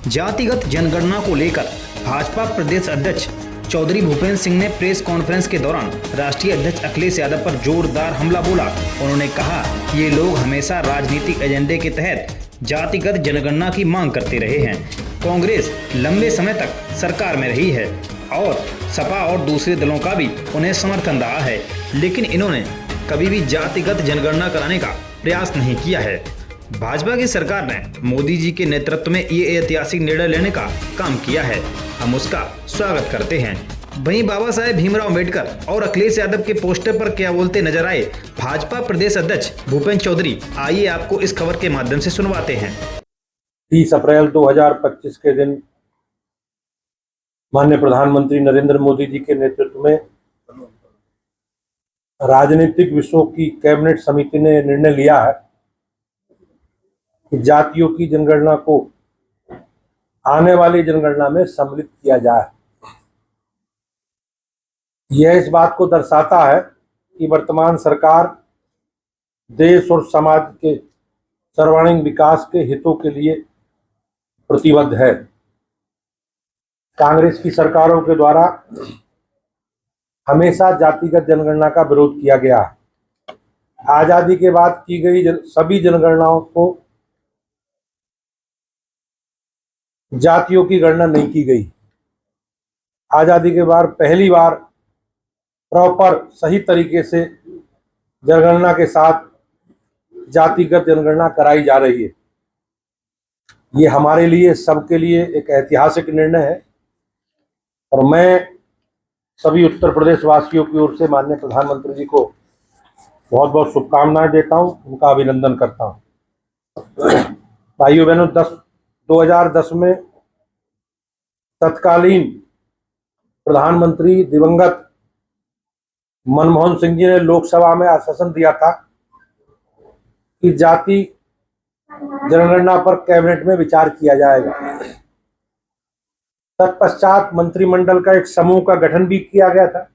जातिगत जनगणना को लेकर भाजपा प्रदेश अध्यक्ष चौधरी भूपेंद्र सिंह ने प्रेस कॉन्फ्रेंस के दौरान राष्ट्रीय अध्यक्ष अखिलेश यादव पर जोरदार हमला बोला। उन्होंने कहा, ये लोग हमेशा राजनीतिक एजेंडे के तहत जातिगत जनगणना की मांग करते रहे हैं। कांग्रेस लंबे समय तक सरकार में रही है और सपा और दूसरे दलों का भी उन्हें समर्थन रहा है, लेकिन इन्होंने कभी भी जातिगत जनगणना कराने का प्रयास नहीं किया है। भाजपा की सरकार ने मोदी जी के नेतृत्व में ये ऐतिहासिक निर्णय लेने का काम किया है, हम उसका स्वागत करते हैं। वहीं बाबा साहेब भीमराव अम्बेडकर और अखिलेश यादव के पोस्टर पर क्या बोलते नजर आए भाजपा प्रदेश अध्यक्ष भूपेंद्र चौधरी, आइए आपको इस खबर के माध्यम से सुनवाते हैं। 30 अप्रैल 2025 के दिन माननीय प्रधानमंत्री नरेंद्र मोदी जी के नेतृत्व में राजनीतिक विषयों की कैबिनेट समिति ने निर्णय लिया है कि जातियों की जनगणना को आने वाली जनगणना में सम्मिलित किया जाए। यह इस बात को दर्शाता है कि वर्तमान सरकार देश और समाज के सर्वांगीण विकास के हितों के लिए प्रतिबद्ध है। कांग्रेस की सरकारों के द्वारा हमेशा जातिगत जनगणना का विरोध किया गया। आजादी के बाद की गई सभी जनगणनाओं को जातियों की गणना नहीं की गई। आजादी के बाद पहली बार प्रॉपर सही तरीके से जनगणना के साथ जातिगत जनगणना कराई जा रही है। ये हमारे लिए, सबके लिए एक ऐतिहासिक निर्णय है और मैं सभी उत्तर प्रदेश वासियों की ओर से माननीय प्रधानमंत्री जी को बहुत बहुत शुभकामनाएं देता हूं, उनका अभिनंदन करता हूं। भाइयों बहनों, 2010 में तत्कालीन प्रधानमंत्री दिवंगत मनमोहन सिंह जी ने लोकसभा में आश्वासन दिया था कि जाति जनगणना पर कैबिनेट में विचार किया जाएगा। तत्पश्चात मंत्रिमंडल का एक समूह का गठन भी किया गया था,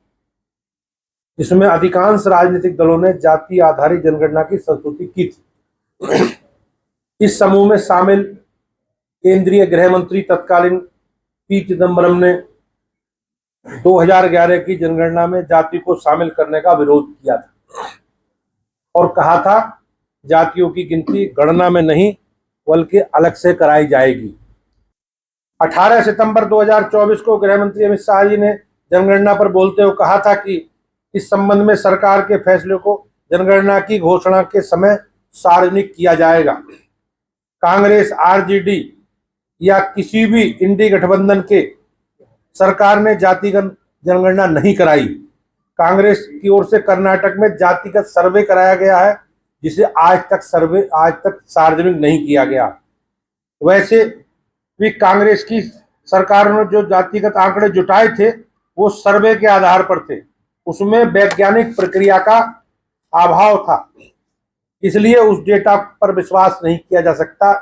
जिसमें अधिकांश राजनीतिक दलों ने जाति आधारित जनगणना की संस्तुति की थी। इस समूह में शामिल केंद्रीय गृह मंत्री तत्कालीन पी चिदम्बरम ने 2011 की जनगणना में जाति को शामिल करने का विरोध किया था और कहा था जातियों की गिनती गणना में नहीं बल्कि अलग से कराई जाएगी। 18 सितंबर 2024 को गृह मंत्री अमित शाह जी ने जनगणना पर बोलते हुए कहा था कि इस संबंध में सरकार के फैसले को जनगणना की घोषणा के समय सार्वजनिक किया जाएगा। कांग्रेस, आरजेडी या किसी भी इंडी गठबंधन के सरकार ने जातिगत जनगणना नहीं कराई। कांग्रेस की ओर से कर्नाटक में जातिगत सर्वे कराया गया है, जिसे आज तक सार्वजनिक नहीं किया गया। वैसे भी कांग्रेस की सरकार ने जो जातिगत आंकड़े जुटाए थे वो सर्वे के आधार पर थे, उसमें वैज्ञानिक प्रक्रिया का अभाव था, इसलिए उस डेटा पर विश्वास नहीं किया जा सकता।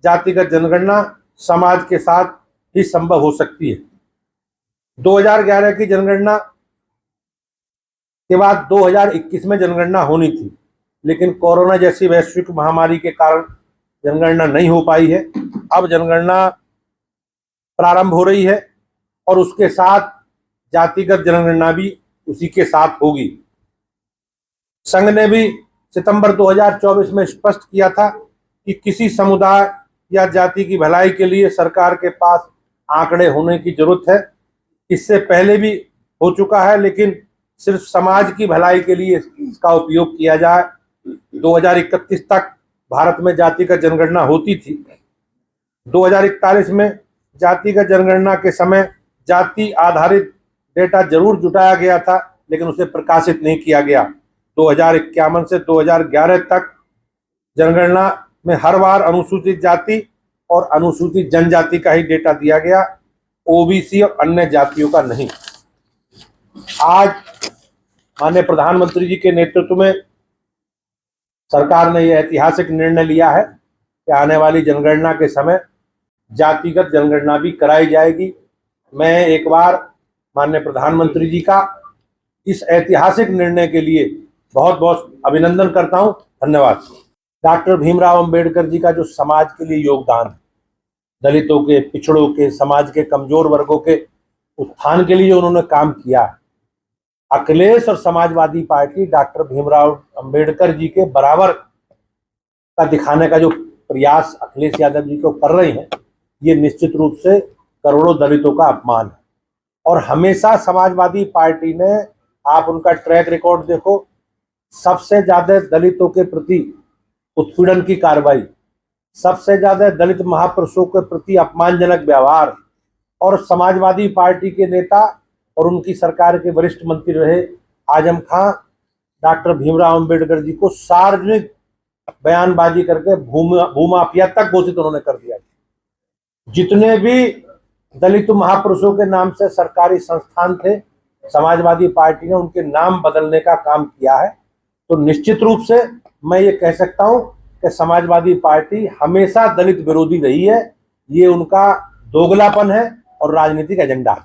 जातिगत जनगणना समाज के साथ ही संभव हो सकती है। 2011 की जनगणना के बाद 2021 में जनगणना होनी थी, लेकिन कोरोना जैसी वैश्विक महामारी के कारण जनगणना नहीं हो पाई है। अब जनगणना प्रारंभ हो रही है और उसके साथ जातिगत जनगणना भी उसी के साथ होगी। संघ ने भी सितंबर 2024 में स्पष्ट किया था कि किसी समुदाय या जाति की भलाई के लिए सरकार के पास आंकड़े होने की जरूरत है। इससे पहले भी हो चुका है, लेकिन सिर्फ समाज की भलाई के लिए इसका उपयोग किया जाए। 2031 तक भारत में जातिगत जनगणना होती थी। 2041 में जातिगत जनगणना के समय जाति आधारित डेटा जरूर जुटाया गया था, लेकिन उसे प्रकाशित नहीं किया गया। 2051 से 2011 तक जनगणना में हर बार अनुसूचित जाति और अनुसूचित जनजाति का ही डेटा दिया गया, ओबीसी और अन्य जातियों का नहीं। आज माननीय प्रधानमंत्री जी के नेतृत्व में सरकार ने यह ऐतिहासिक निर्णय लिया है कि आने वाली जनगणना के समय जातिगत जनगणना भी कराई जाएगी। मैं एक बार माननीय प्रधानमंत्री जी का इस ऐतिहासिक निर्णय के लिए बहुत बहुत अभिनंदन करता हूं। धन्यवाद। डॉक्टर भीमराव अंबेडकर जी का जो समाज के लिए योगदान है, दलितों के, पिछड़ों के, समाज के कमजोर वर्गों के उत्थान के लिए उन्होंने काम किया। अखिलेश और समाजवादी पार्टी डॉक्टर भीमराव अंबेडकर जी के बराबर का दिखाने का जो प्रयास अखिलेश यादव जी को कर रहे हैं, ये निश्चित रूप से करोड़ों दलितों का अपमान है। और हमेशा समाजवादी पार्टी ने, आप उनका ट्रैक रिकॉर्ड देखो, सबसे ज्यादा दलितों के प्रति उत्पीड़न की कार्रवाई, सबसे ज्यादा दलित महापुरुषों के प्रति अपमानजनक व्यवहार, और समाजवादी पार्टी के नेता और उनकी सरकार के वरिष्ठ मंत्री रहे आजम खां डॉक्टर भीमराव अंबेडकर जी को सार्वजनिक बयानबाजी करके भूमाफिया तक घोषित उन्होंने कर दिया। जितने भी दलित महापुरुषों के नाम से सरकारी संस्थान थे, समाजवादी पार्टी ने उनके नाम बदलने का काम किया है। तो निश्चित रूप से मैं ये कह सकता हूं कि समाजवादी पार्टी हमेशा दलित विरोधी रही है। ये उनका दोगलापन है और राजनीतिक एजेंडा है।